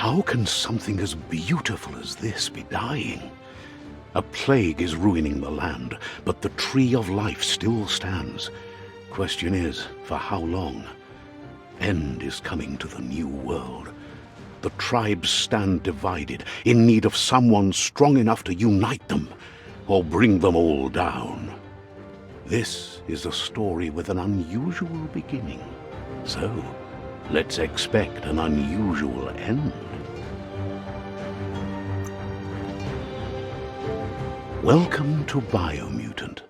How can something as beautiful as this be dying? A plague is ruining the land, but the tree of life still stands. Question is, for how long? End is coming to the new world. The tribes stand divided, in need of someone strong enough to unite them, or bring them all down. This is a story with an unusual beginning. So, let's expect an unusual end. Welcome to Biomutant.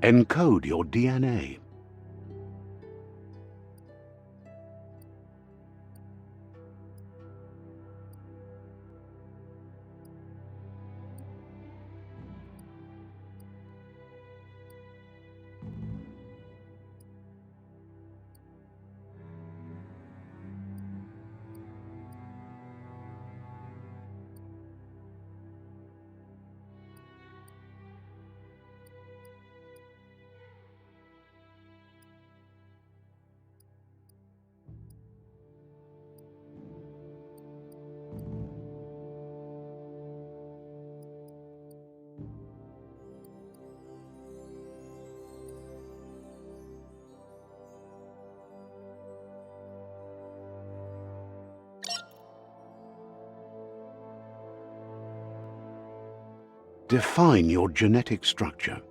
Encode your DNA. Define your genetic structure.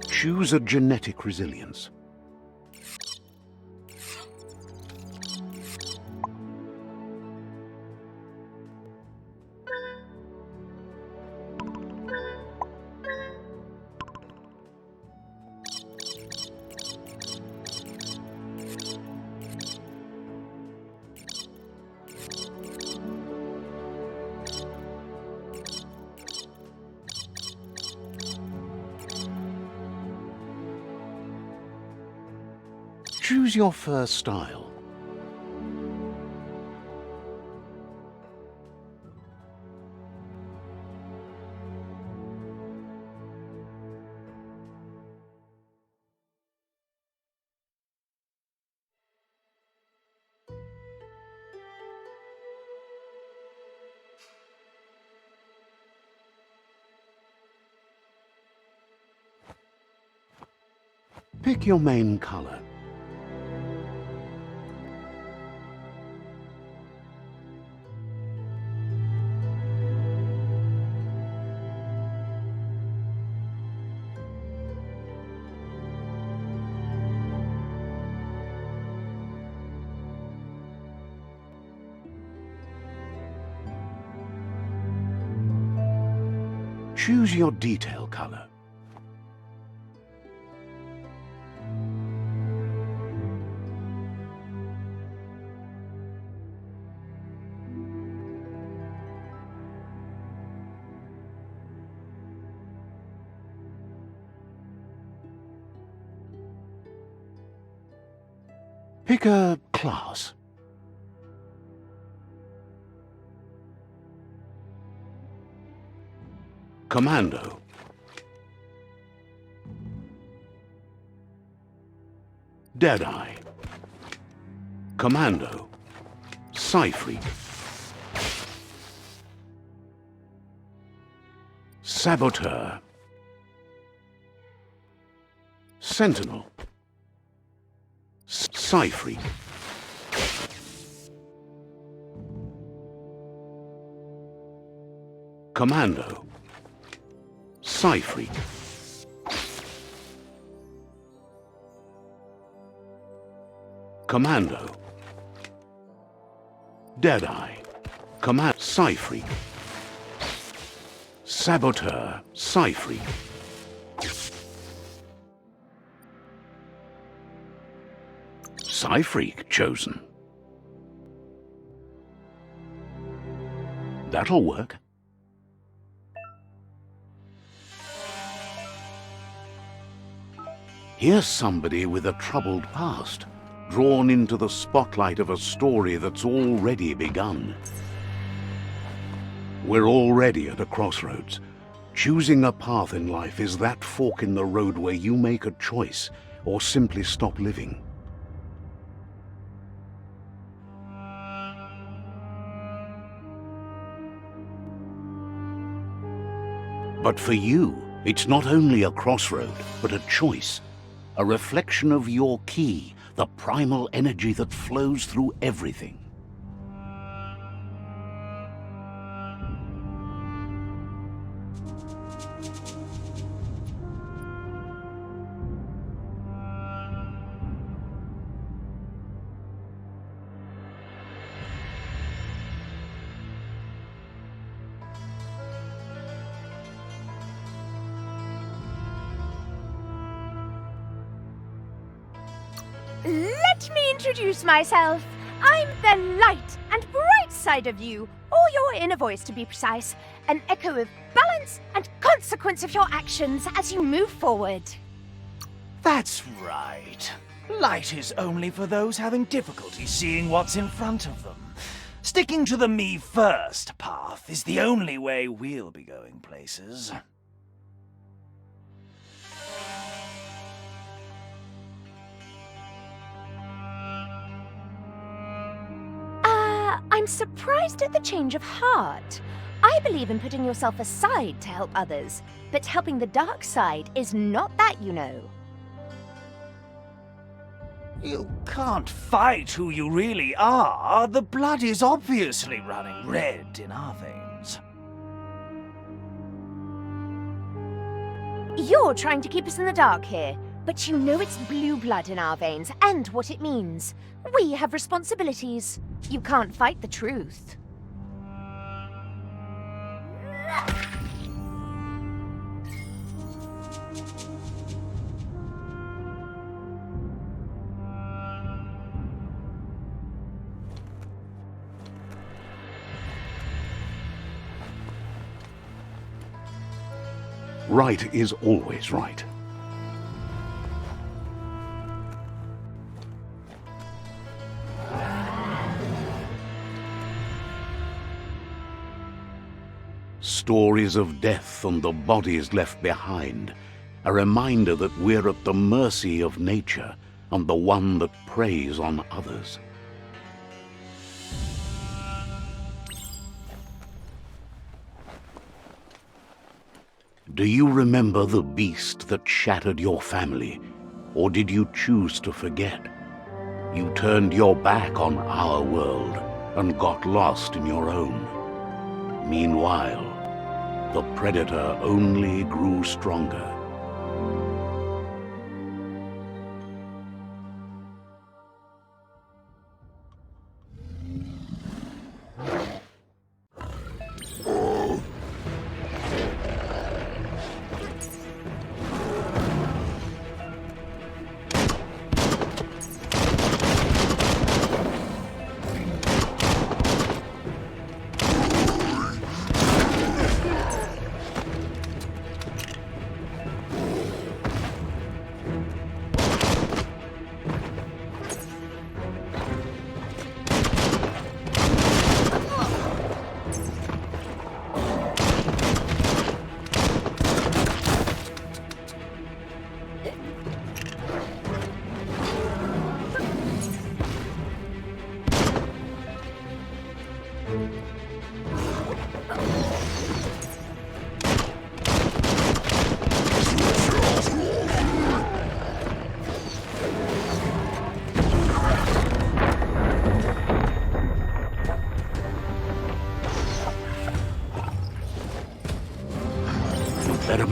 Choose a genetic resilience. Choose your first style. Pick your main color. Choose your detail color. Pick a class. Commando. Deadeye. Commando. Psyfreak. Saboteur. Sentinel. Psyfreak. Commando. Psyfreak. Commando. Deadeye. Psyfreak. Saboteur. Psyfreak. Psyfreak chosen. That'll work. Here's somebody with a troubled past, drawn into the spotlight of a story that's already begun. We're already at a crossroads. Choosing a path in life is that fork in the road where you make a choice or simply stop living. But for you, it's not only a crossroad, but a choice. A reflection of your key, the primal energy that flows through everything. Let me introduce myself. I'm the light and bright side of you, or your inner voice to be precise, an echo of balance and consequence of your actions as you move forward. That's right. Light is only for those having difficulty seeing what's in front of them. Sticking to the me first path is the only way we'll be going places. I'm surprised at the change of heart. I believe in putting yourself aside to help others, but helping the dark side is not that, you know. You can't fight who you really are. The blood is obviously running red in our veins. You're trying to keep us in the dark here, but you know it's blue blood in our veins and what it means. We have responsibilities. You can't fight the truth. Right is always right. Stories of death and the bodies left behind, a reminder that we're at the mercy of nature and the one that preys on others. Do you remember the beast that shattered your family, or did you choose to forget? You turned your back on our world and got lost in your own. Meanwhile, the predator only grew stronger.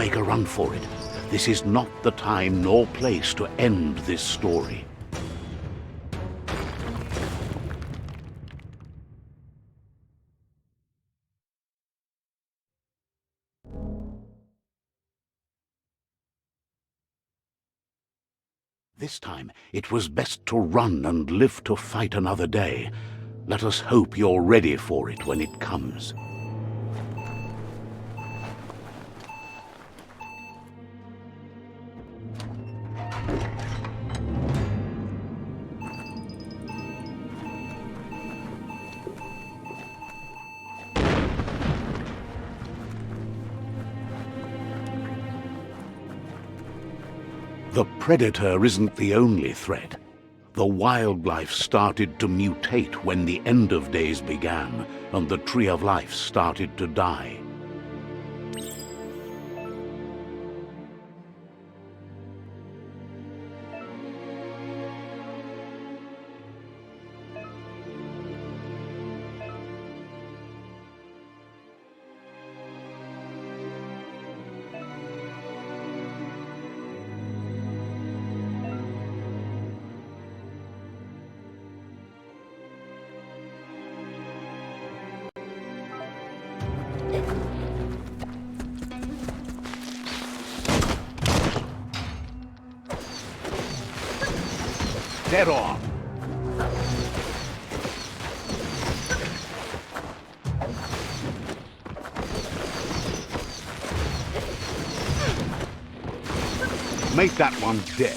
make a run for it. This is not the time nor place to end this story. This time, it was best to run and live to fight another day. Let us hope you're ready for it when it comes. The predator isn't the only threat. The wildlife started to mutate when the end of days began, and the tree of life started to die. Dead on. Make that one dead.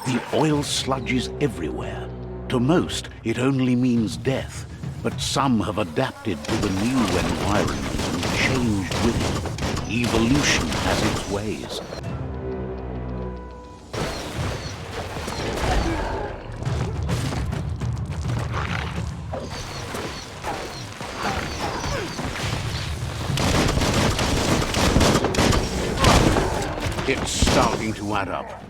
The oil sludge is everywhere. To most, it only means death, but some have adapted to the new environment and changed with it. Evolution has its ways. It's starting to add up.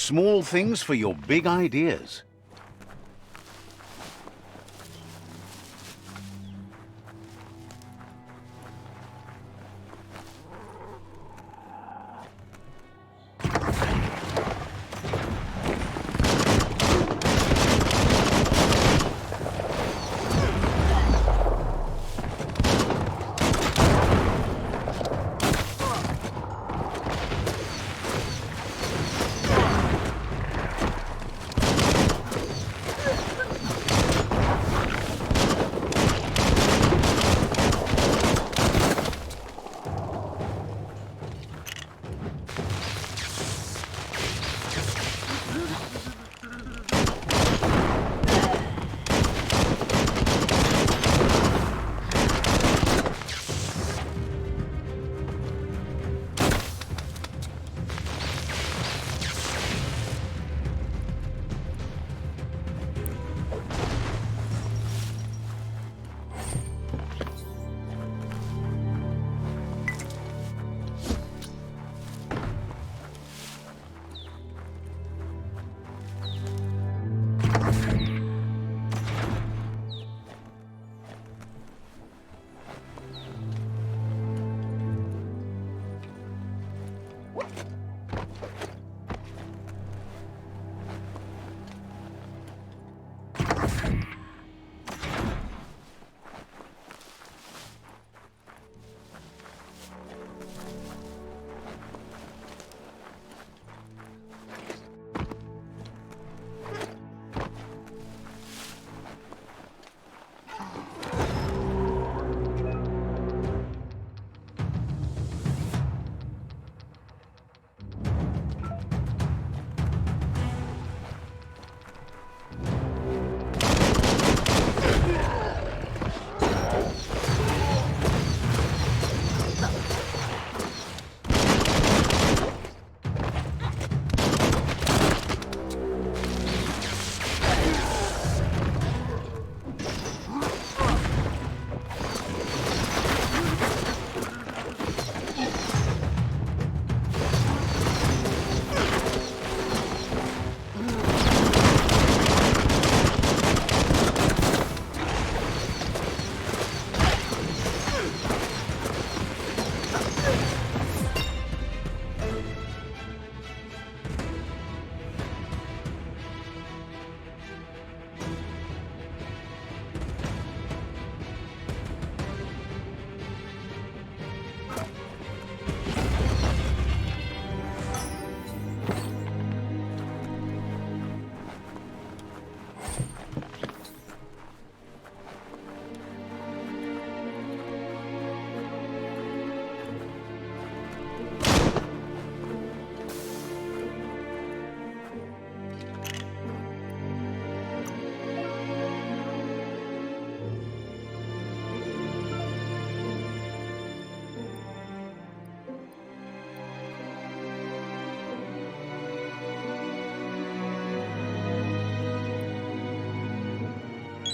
Small things for your big ideas.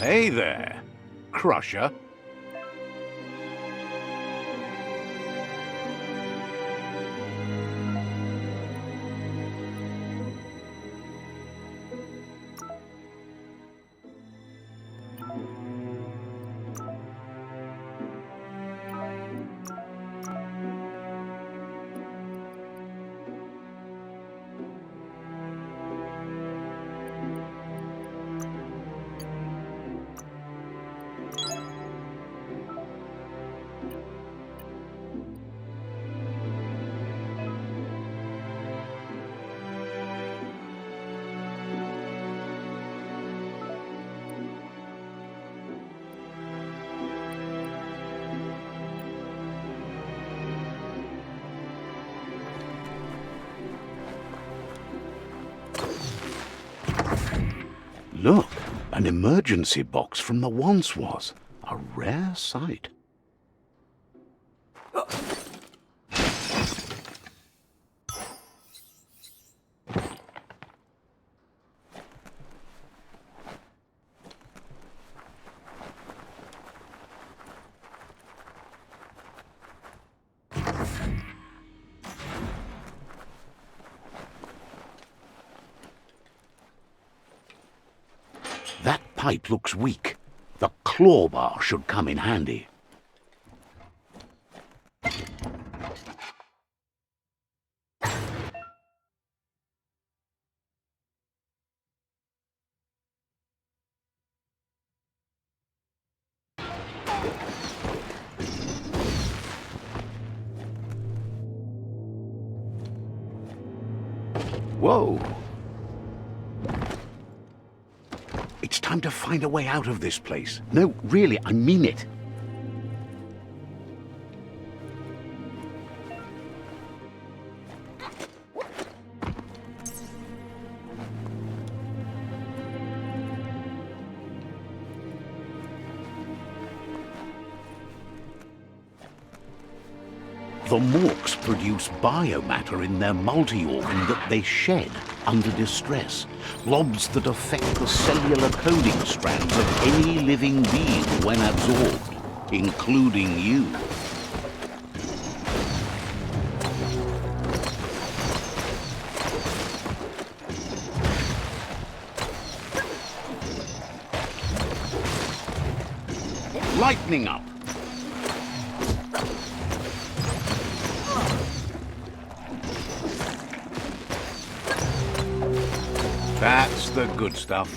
Hey there, Crusher. Look, an emergency box from the once was. A rare sight. pipe looks weak. The claw bar should come in handy. Whoa! It's time to find a way out of this place. No, really, I mean it. The morks produce biomatter in their multi-organ that they shed under distress. Blobs that affect the cellular coding strands of any living being when absorbed, including you. Lightning up! That's the good stuff.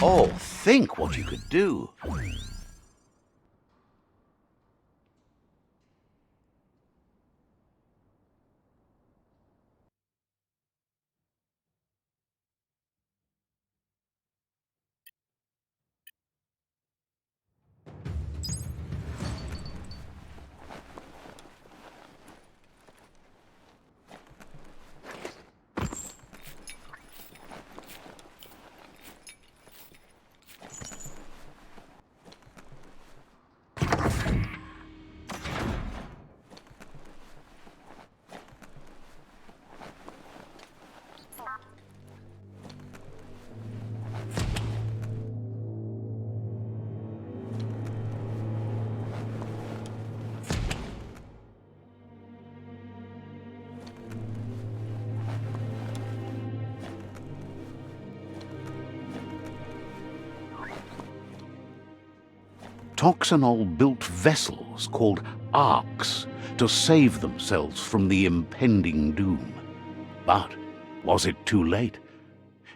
Oh, think what you could do. Toxanol built vessels called arks to save themselves from the impending doom. But was it too late?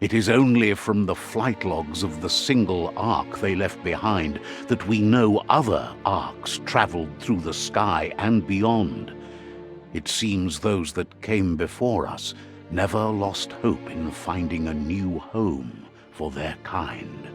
It is only from the flight logs of the single ark they left behind that we know other arks traveled through the sky and beyond. It seems those that came before us never lost hope in finding a new home for their kind.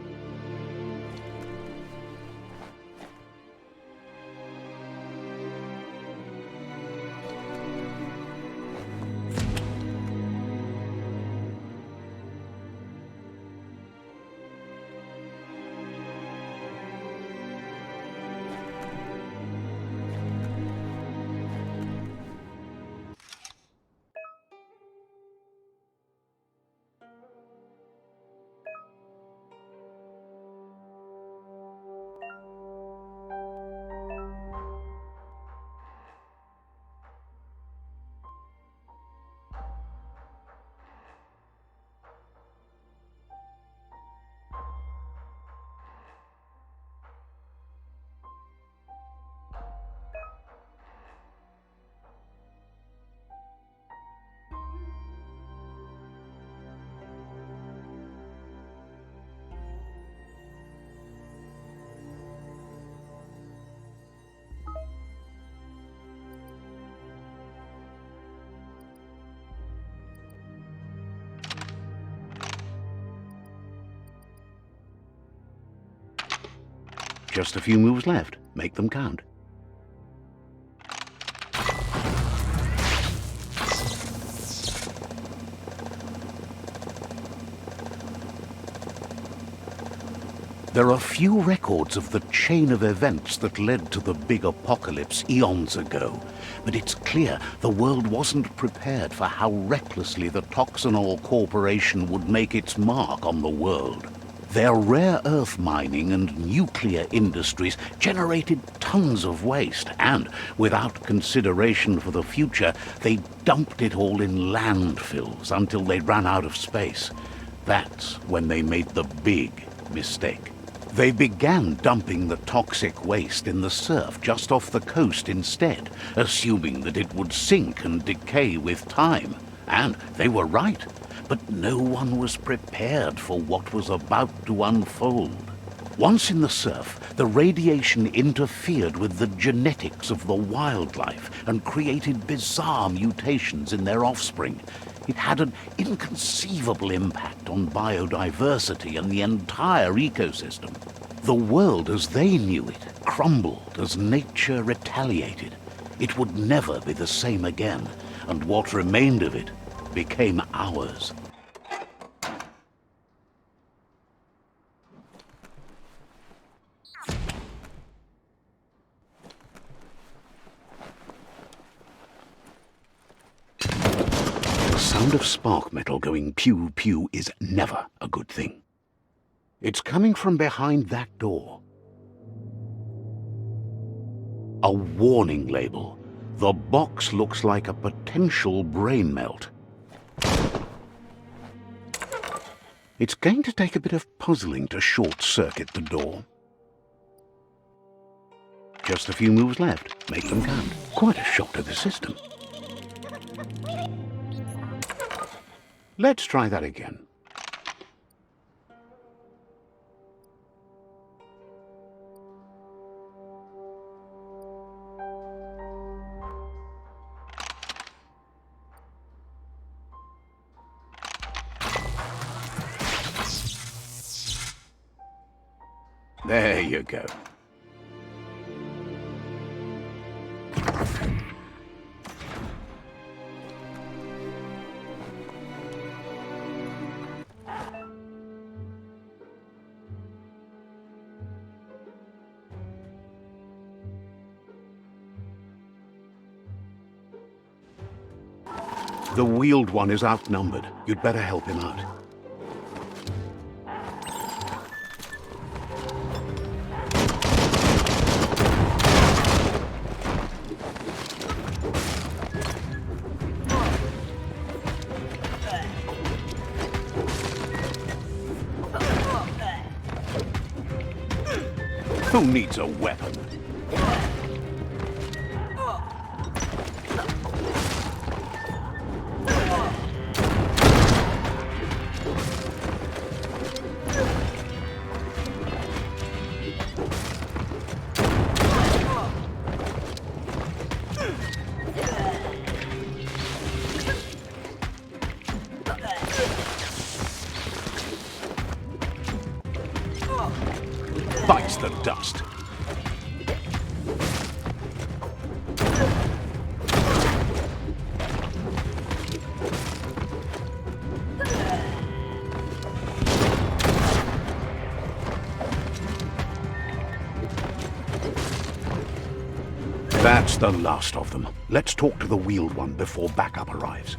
Just a few moves left. Make them count. There are few records of the chain of events that led to the big apocalypse eons ago, but it's clear the world wasn't prepared for how recklessly the Toxanol Corporation would make its mark on the world. Their rare earth mining and nuclear industries generated tons of waste, and, without consideration for the future, they dumped it all in landfills until they ran out of space. That's when they made the big mistake. They began dumping the toxic waste in the surf just off the coast instead, assuming that it would sink and decay with time. And they were right, but no one was prepared for what was about to unfold. Once in the surf, the radiation interfered with the genetics of the wildlife and created bizarre mutations in their offspring. It had an inconceivable impact on biodiversity and the entire ecosystem. The world as they knew it crumbled as nature retaliated. It would never be the same again, and what remained of it became ours. The sound of spark metal going pew-pew is never a good thing. It's coming from behind that door. A warning label. The box looks like a potential brain melt. It's going to take a bit of puzzling to short-circuit the door. Just a few moves left. Make them count. Quite a shock to the system. Let's try that again. There you go. The wheeled one is outnumbered. You'd better help him out. Who needs a weapon? Bites the dust. That's the last of them. Let's talk to the wheeled one before backup arrives.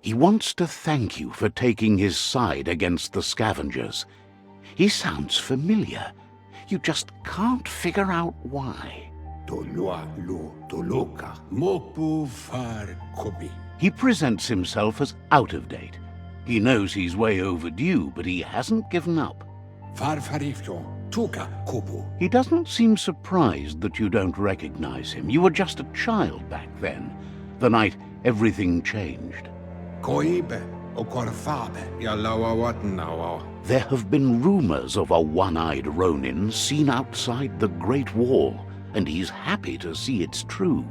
He wants to thank you for taking his side against the scavengers. He sounds familiar. You just can't figure out why. He presents himself as out of date. He knows he's way overdue, but he hasn't given up. He doesn't seem surprised that you don't recognize him. You were just a child back then, the night everything changed. There have been rumors of a one-eyed Ronin seen outside the Great Wall, and he's happy to see it's true.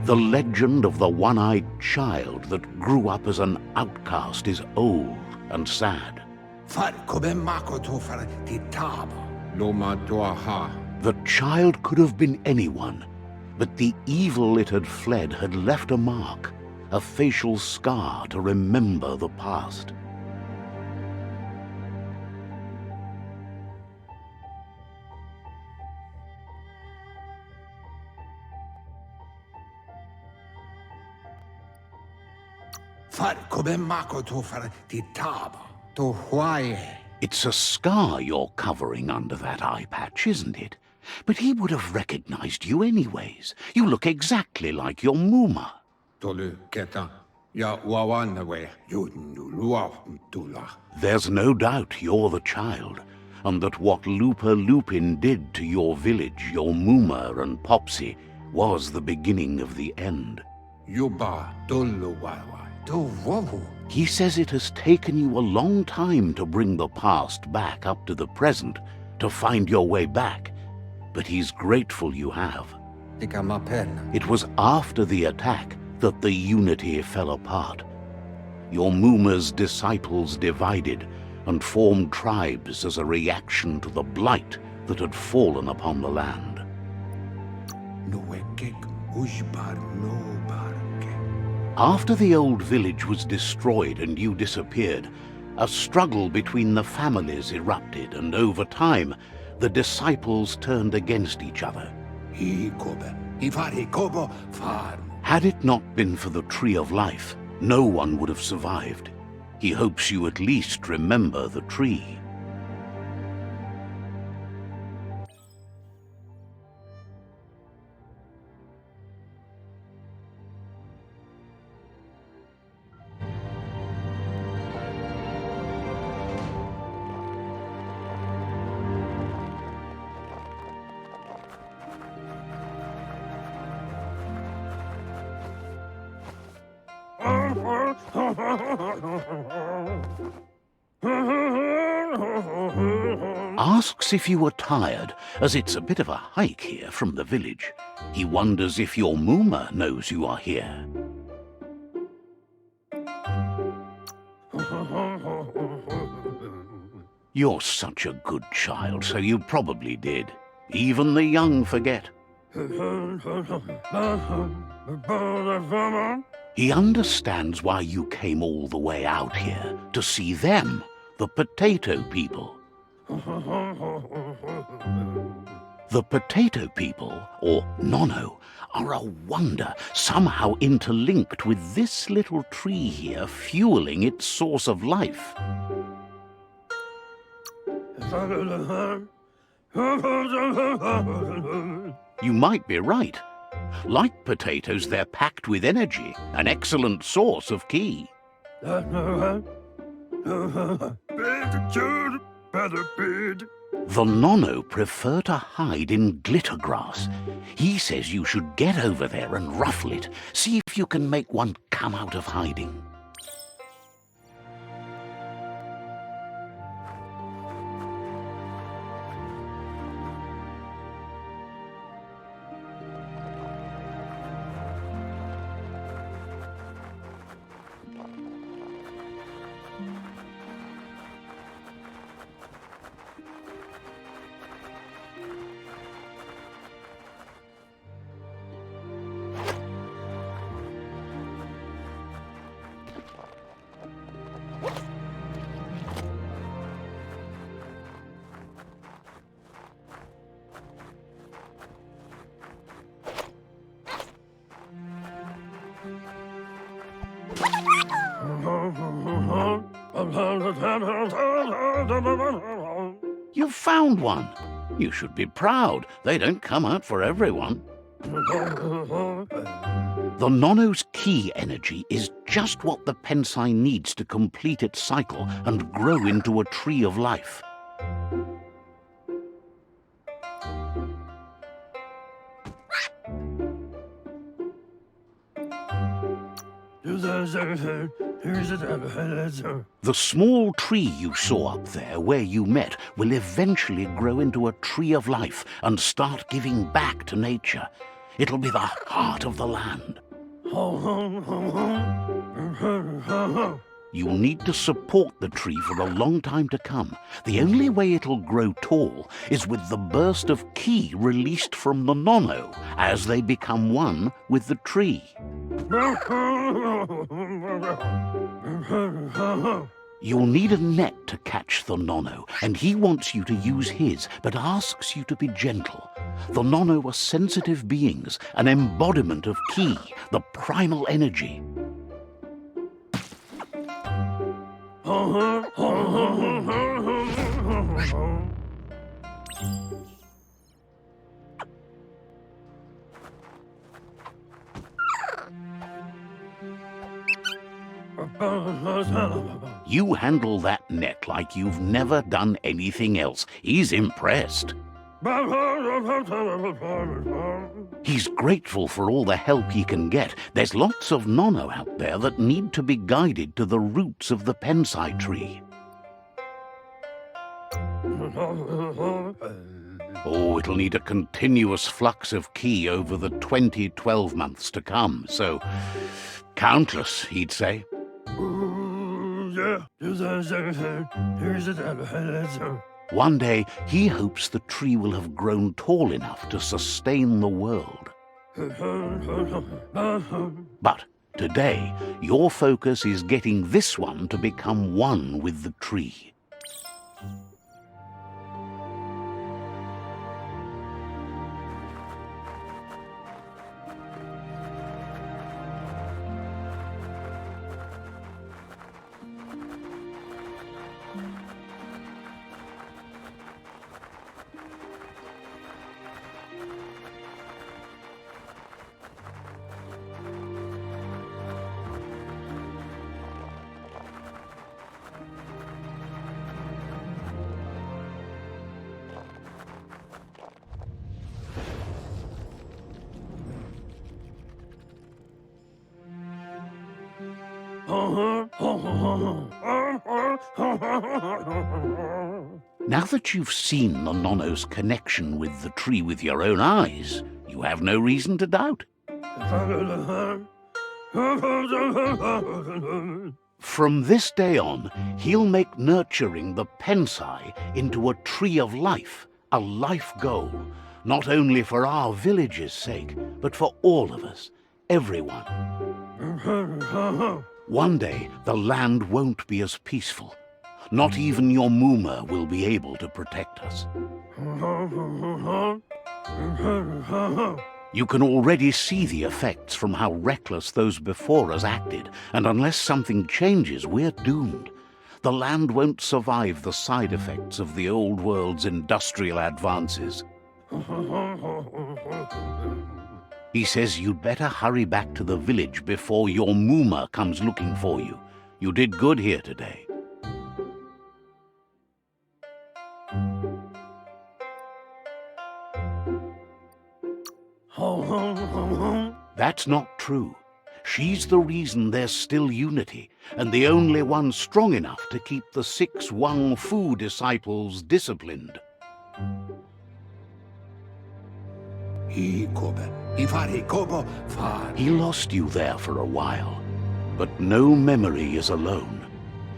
The legend of the one-eyed child that grew up as an outcast is old and sad. The child could have been anyone, but the evil it had fled had left a mark, a facial scar to remember the past. It's a scar you're covering under that eye patch, isn't it? But he would have recognized you anyways. You look exactly like your Muma. There's no doubt you're the child, and that what Lupa Lupin did to your village, your Muma and Popsy, was the beginning of the end. He says it has taken you a long time to bring the past back up to the present, to find your way back, but he's grateful you have. It was after the attack that the unity fell apart. Your Muma's disciples divided and formed tribes as a reaction to the blight that had fallen upon the land. After the old village was destroyed and you disappeared, a struggle between the families erupted, and over time, the disciples turned against each other. Had it not been for the Tree of Life, no one would have survived. He hopes you at least remember the tree. Asks if you were tired, as it's a bit of a hike here from the village. He wonders if your Muma knows you are here. You're such a good child, so you probably did. Even the young forget. He understands why you came all the way out here, to see them, the potato people. The potato people, or Nono, are a wonder, somehow interlinked with this little tree here, fueling its source of life. You might be right. Like potatoes, they're packed with energy, an excellent source of ki. The Nono prefer to hide in glitter grass. He says you should get over there and ruffle it. See if you can make one come out of hiding. You found one. You should be proud. They don't come out for everyone. The nono's key energy is just what the pensai needs to complete its cycle and grow into a tree of life. The small tree you saw up there where you met will eventually grow into a tree of life and start giving back to nature. It'll be the heart of the land. You'll need to support the tree for a long time to come. The only way it'll grow tall is with the burst of ki released from the nono as they become one with the tree. You'll need a net to catch the nono, and he wants you to use his, but asks you to be gentle. The nono are sensitive beings, an embodiment of ki, the primal energy. You handle that net like you've never done anything else. He's impressed. He's grateful for all the help he can get. There's lots of nono out there that need to be guided to the roots of the pensai tree. Oh, it'll need a continuous flux of ki over the 12 months to come, so countless, he'd say. One day, he hopes the tree will have grown tall enough to sustain the world. But today, your focus is getting this one to become one with the tree. Now that you've seen the nono's connection with the tree with your own eyes, you have no reason to doubt. From this day on, he'll make nurturing the pensai into a tree of life, a life goal, not only for our village's sake, but for all of us, everyone. One day, the land won't be as peaceful. Not even your Muma will be able to protect us. You can already see the effects from how reckless those before us acted, and unless something changes, we're doomed. The land won't survive the side effects of the old world's industrial advances. He says you'd better hurry back to the village before your Muma comes looking for you. You did good here today. That's not true. She's the reason there's still unity, and the only one strong enough to keep the 6 Wang Fu disciples disciplined. He lost you there for a while, but no memory is alone.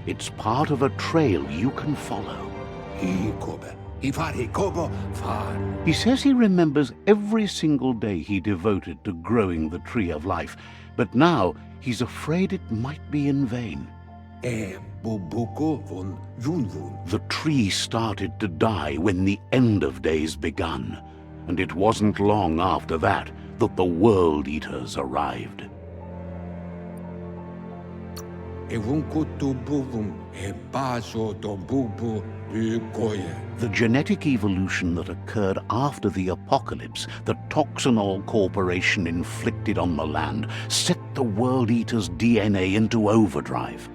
It's part of a trail you can follow. He says he remembers every single day he devoted to growing the tree of life, but now he's afraid it might be in vain. The tree started to die when the end of days begun, and it wasn't long after that that the World Eaters arrived. The genetic evolution that occurred after the apocalypse that Toxanol Corporation inflicted on the land set the World Eater's DNA into overdrive.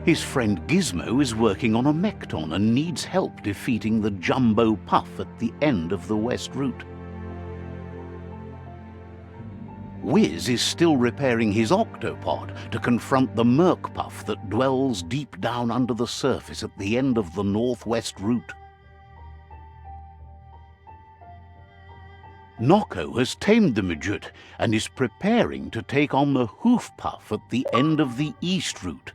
His friend Gizmo is working on a Mekton and needs help defeating the Jumbo Puff at the end of the West Route. Wiz is still repairing his octopod to confront the Merc Puff that dwells deep down under the surface at the end of the Northwest Route. Nocco has tamed the Midget and is preparing to take on the Hoof Puff at the end of the East Route.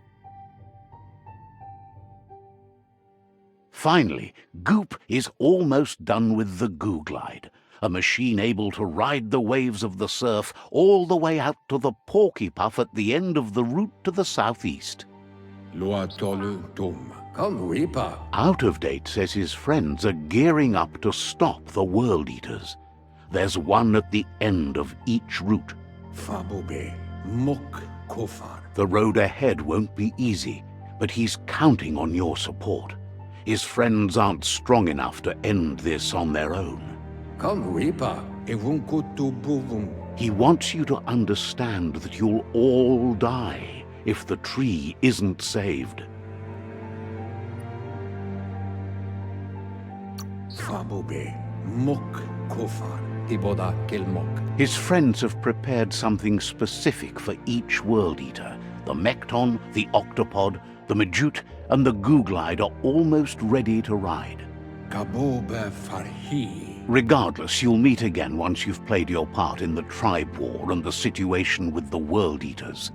Finally, Goop is almost done with the Goo Glide, a machine able to ride the waves of the surf all the way out to the Porky Puff at the end of the route to the southeast. Out of Date says his friends are gearing up to stop the World Eaters. There's one at the end of each route. The road ahead won't be easy, but he's counting on your support. His friends aren't strong enough to end this on their own. He wants you to understand that you'll all die if the tree isn't saved. His friends have prepared something specific for each World Eater. The Mekton, the Octopod, the Majute, and the Goo Glide are almost ready to ride. Regardless, you'll meet again once you've played your part in the tribe war and the situation with the World Eaters.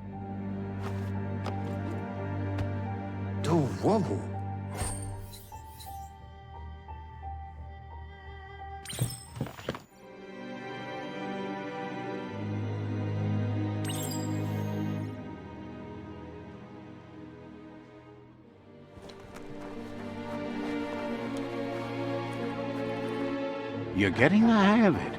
You're getting the hang of it.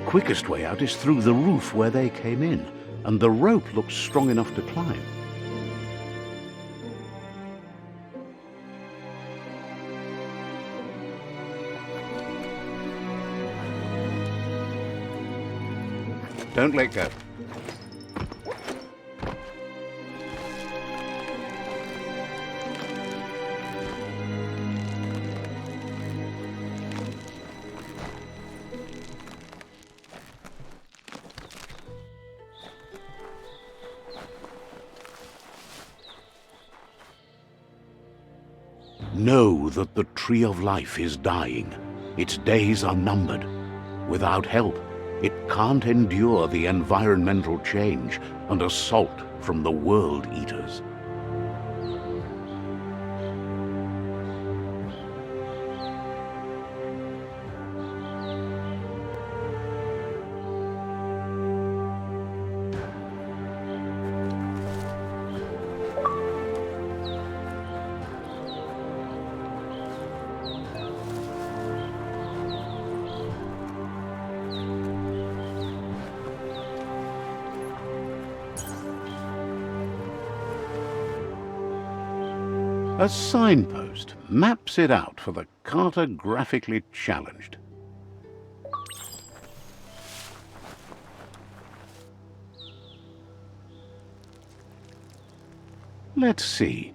Quickest way out is through the roof where they came in, and the rope looks strong enough to climb. Don't let go. Know that the Tree of Life is dying. Its days are numbered. Without help, it can't endure the environmental change and assault from the World Eaters. A signpost maps it out for the cartographically challenged. Let's see.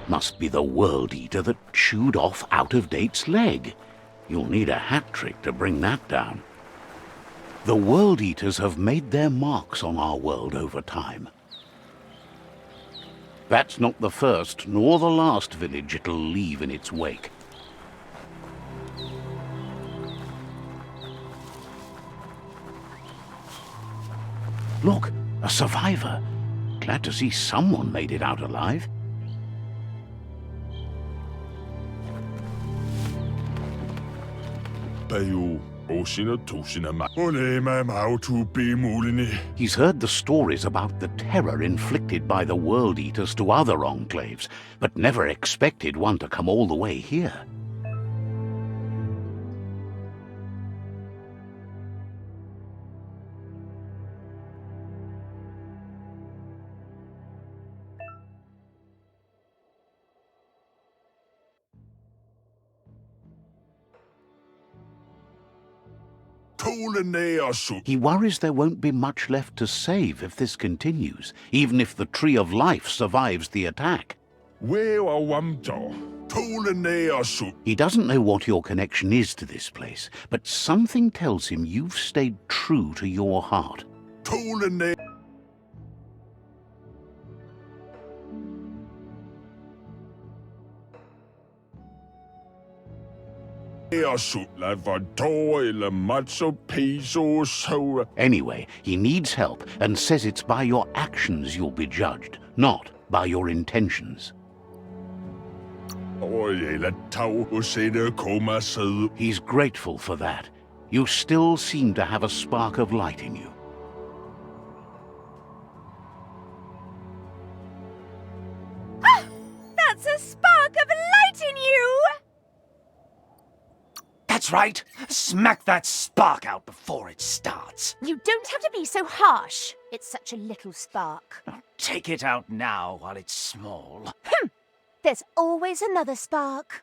Must be the World Eater that chewed off Out of Date's leg. You'll need a hat trick to bring that down. The World Eaters have made their marks on our world over time. That's not the first nor the last village it'll leave in its wake. Look, a survivor. Glad to see someone made it out alive. He's heard the stories about the terror inflicted by the World Eaters to other enclaves, but never expected one to come all the way here. He worries there won't be much left to save if this continues, even if the Tree of Life survives the attack. He doesn't know what your connection is to this place, but something tells him you've stayed true to your heart. Anyway, he needs help and says it's by your actions you'll be judged, not by your intentions. He's grateful for that. You still seem to have a spark of light in you. Ah! That's a spark of light in you! That's right! Smack that spark out before it starts. You don't have to be so harsh. It's such a little spark. Now, take it out now while it's small. There's always another spark.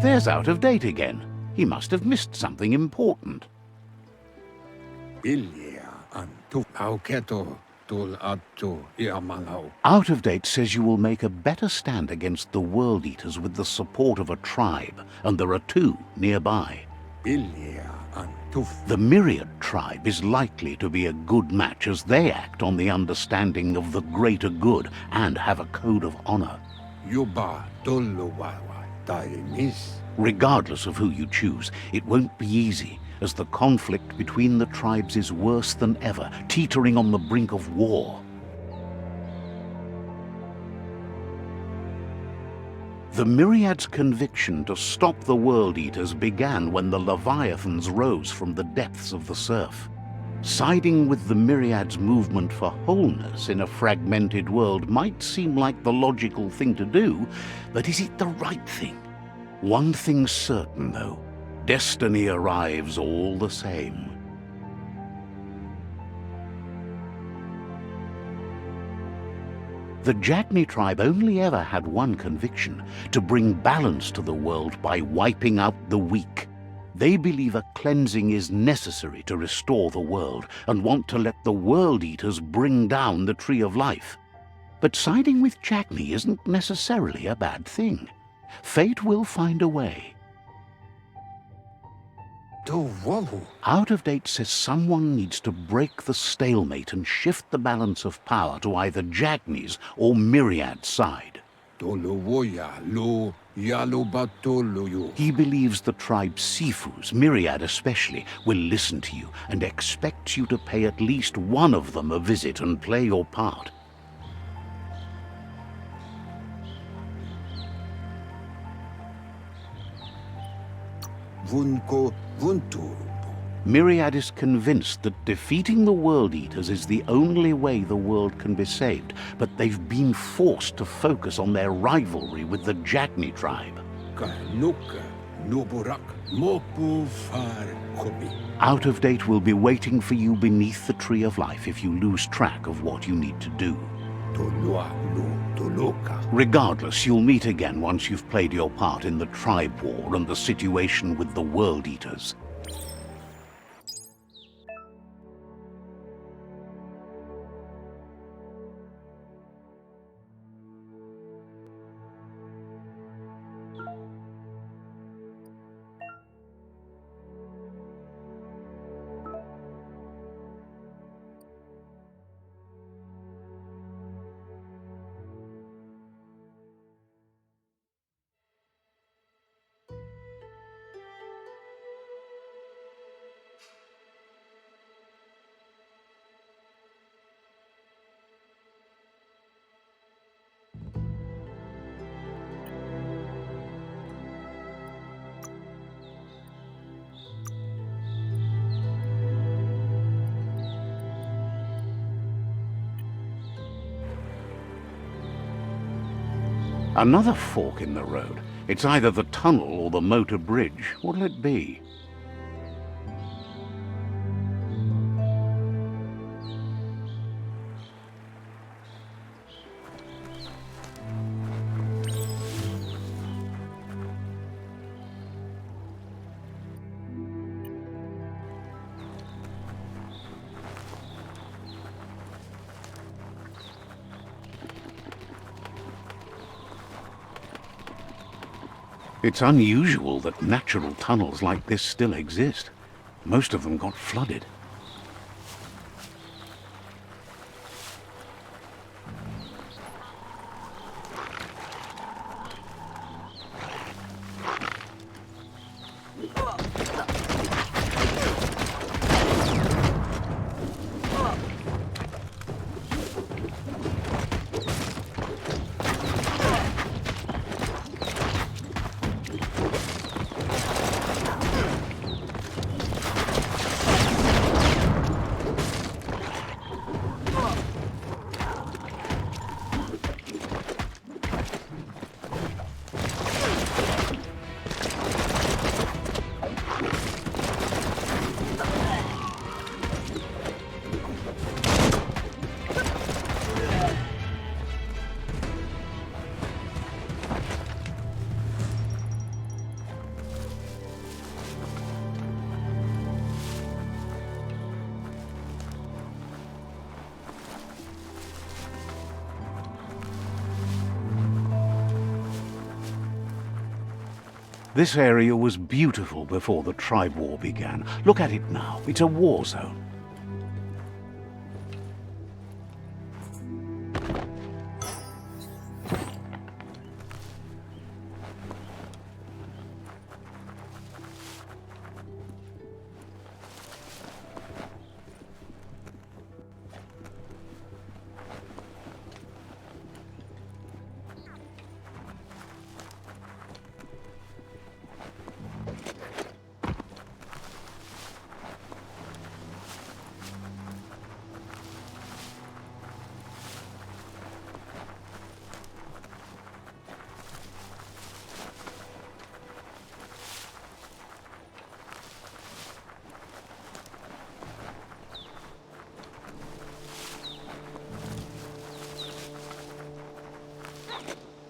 There's Out of Date again. He must have missed something important. Out of Date says you will make a better stand against the World Eaters with the support of a tribe, and there are two nearby. The Myriad tribe is likely to be a good match as they act on the understanding of the greater good and have a code of honor. Regardless of who you choose, it won't be easy, as the conflict between the tribes is worse than ever, teetering on the brink of war. The Myriad's conviction to stop the World Eaters began when the Leviathans rose from the depths of the surf. Siding with the Myriad's movement for wholeness in a fragmented world might seem like the logical thing to do, but is it the right thing? One thing's certain, though. Destiny arrives all the same. The Jagni tribe only ever had one conviction: to bring balance to the world by wiping out the weak. They believe a cleansing is necessary to restore the world, and want to let the World Eaters bring down the Tree of Life. But siding with Jagni isn't necessarily a bad thing. Fate will find a way. Out of Date says someone needs to break the stalemate and shift the balance of power to either Jagni's or Myriad's side. He believes the tribe's Sifus, Myriad especially, will listen to you and expects you to pay at least one of them a visit and play your part. Myriad is convinced that defeating the World Eaters is the only way the world can be saved, but they've been forced to focus on their rivalry with the Jagni tribe. Out of Date will be waiting for you beneath the Tree of Life if you lose track of what you need to do. Tolua lu Toluka. Regardless, you'll meet again once you've played your part in the tribe war and the situation with the World Eaters. Another fork in the road. It's either the tunnel or the motor bridge. What'll it be? It's unusual that natural tunnels like this still exist. Most of them got flooded. This area was beautiful before the tribe war began. Look at it now. It's a war zone.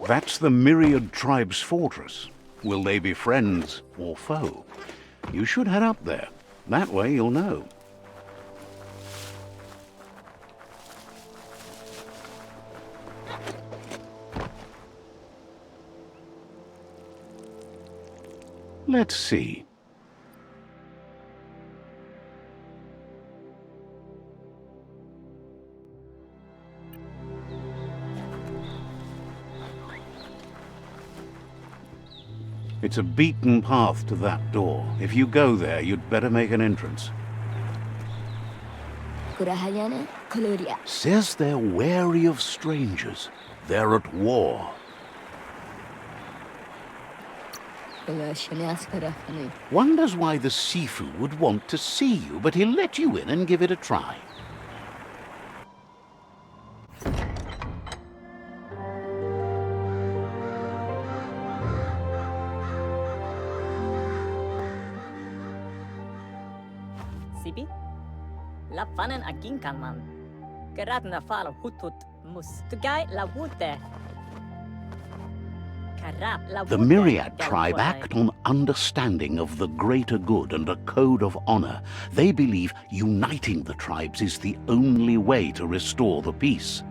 That's the Myriad Tribe's fortress. Will they be friends or foe? You should head up there. That way you'll know. Let's see. It's a beaten path to that door. If you go there, you'd better make an entrance. Says they're wary of strangers. They're at war. Wonders why the Sifu would want to see you, but he'll let you in and give it a try. Sibi? Lapfanen aginkan man. Gerat na fal hutut The Myriad tribe act on understanding of the greater good and a code of honor. They believe uniting the tribes is the only way to restore the peace.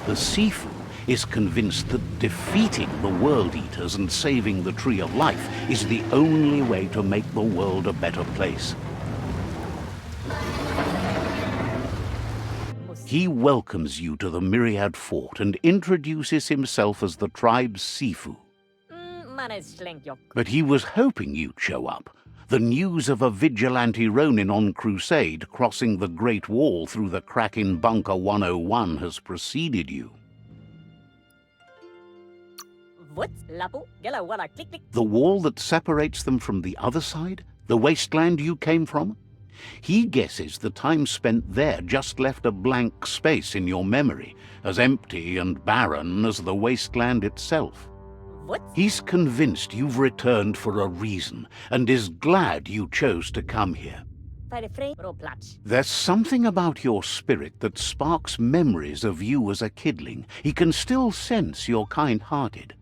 The Sifu is convinced that defeating the World Eaters and saving the Tree of Life is the only way to make the world a better place. He welcomes you to the Myriad Fort and introduces himself as the tribe's Sifu. But he was hoping you'd show up. The news of a vigilante Ronin on crusade crossing the Great Wall through the crack in Bunker 101 has preceded you. The wall that separates them from the other side? The wasteland you came from? He guesses the time spent there just left a blank space in your memory, as empty and barren as the wasteland itself. He's convinced you've returned for a reason, and is glad you chose to come here. There's something about your spirit that sparks memories of you as a kidling. He can still sense you're kind-hearted.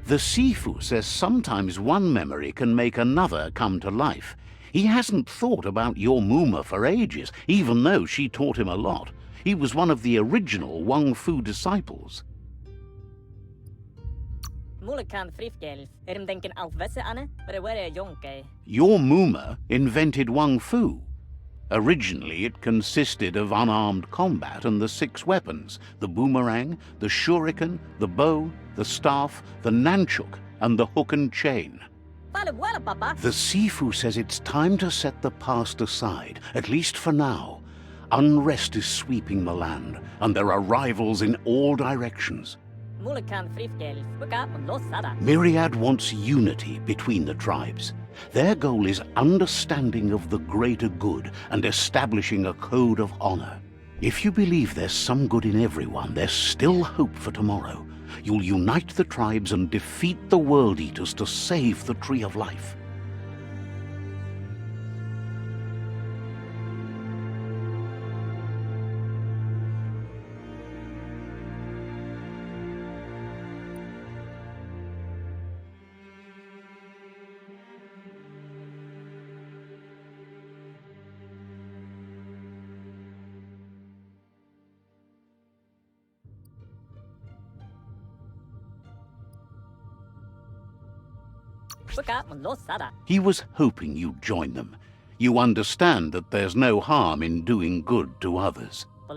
The Sifu says sometimes one memory can make another come to life. He hasn't thought about your Muma for ages, even though she taught him a lot. He was one of the original Wang Fu disciples. Your Muma invented Wang Fu. Originally, it consisted of unarmed combat and the 6 weapons: the boomerang, the shuriken, the bow, the staff, the nunchuk, and the hook and chain. The Sifu says it's time to set the past aside, at least for now. Unrest is sweeping the land, and there are rivals in all directions. Myriad wants unity between the tribes. Their goal is understanding of the greater good and establishing a code of honor. If you believe there's some good in everyone, there's still hope for tomorrow. You'll unite the tribes and defeat the World Eaters to save the Tree of Life. He was hoping you'd join them. You understand that there's no harm in doing good to others. The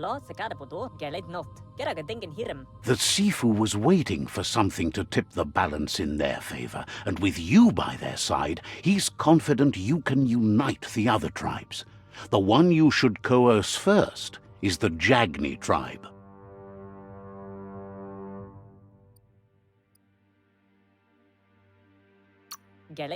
Sifu was waiting for something to tip the balance in their favor, and with you by their side, he's confident you can unite the other tribes. The one you should coerce first is the Jagni tribe. The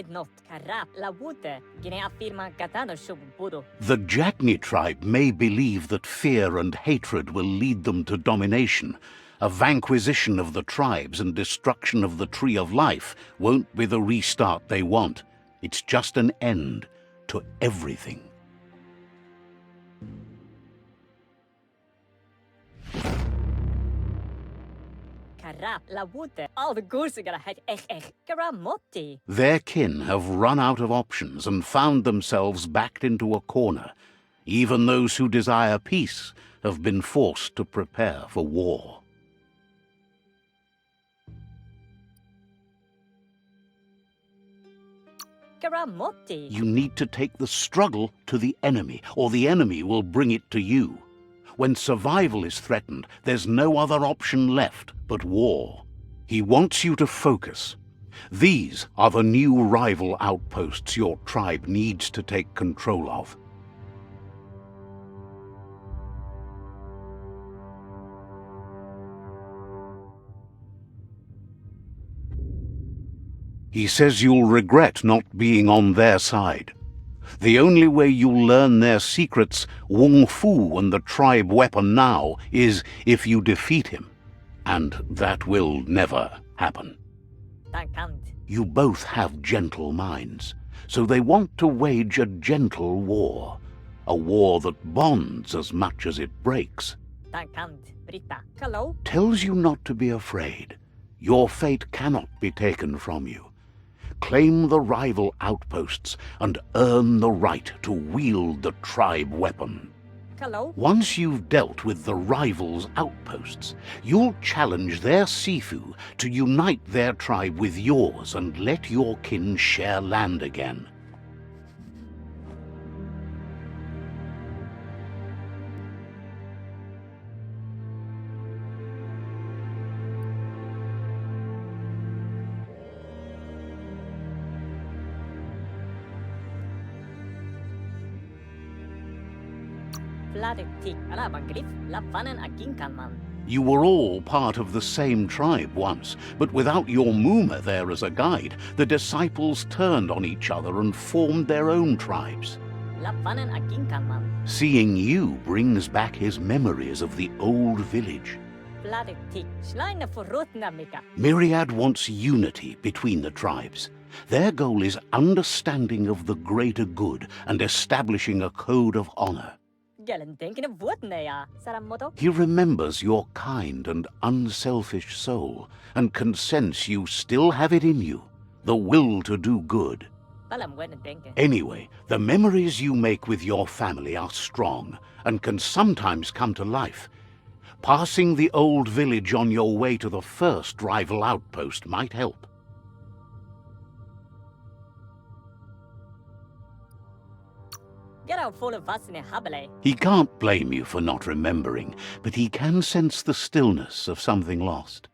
Jagni tribe may believe that fear and hatred will lead them to domination. A vanquisition of the tribes and destruction of the Tree of Life won't be the restart they want. It's just an end to everything. Their kin have run out of options and found themselves backed into a corner. Even those who desire peace have been forced to prepare for war. You need to take the struggle to the enemy, or the enemy will bring it to you. When survival is threatened, there's no other option left but war. He wants you to focus. These are the new rival outposts your tribe needs to take control of. He says you'll regret not being on their side. The only way you'll learn their secrets, Wung Fu and the tribe weapon now, is if you defeat him. And that will never happen. You both have gentle minds. So they want to wage a gentle war. A war that bonds as much as it breaks. Tells you not to be afraid. Your fate cannot be taken from you. Claim the rival outposts and earn the right to wield the tribe weapon. Once you've dealt with the rivals' outposts, you'll challenge their Sifu to unite their tribe with yours and let your kin share land again. You were all part of the same tribe once, but without your Muma there as a guide, the disciples turned on each other and formed their own tribes. Seeing you brings back his memories of the old village. Myriad wants unity between the tribes. Their goal is understanding of the greater good and establishing a code of honor. He remembers your kind and unselfish soul, and can sense you still have it in you, the will to do good. Anyway, the memories you make with your family are strong, and can sometimes come to life. Passing the old village on your way to the first rival outpost might help. He can't blame you for not remembering, but he can sense the stillness of something lost.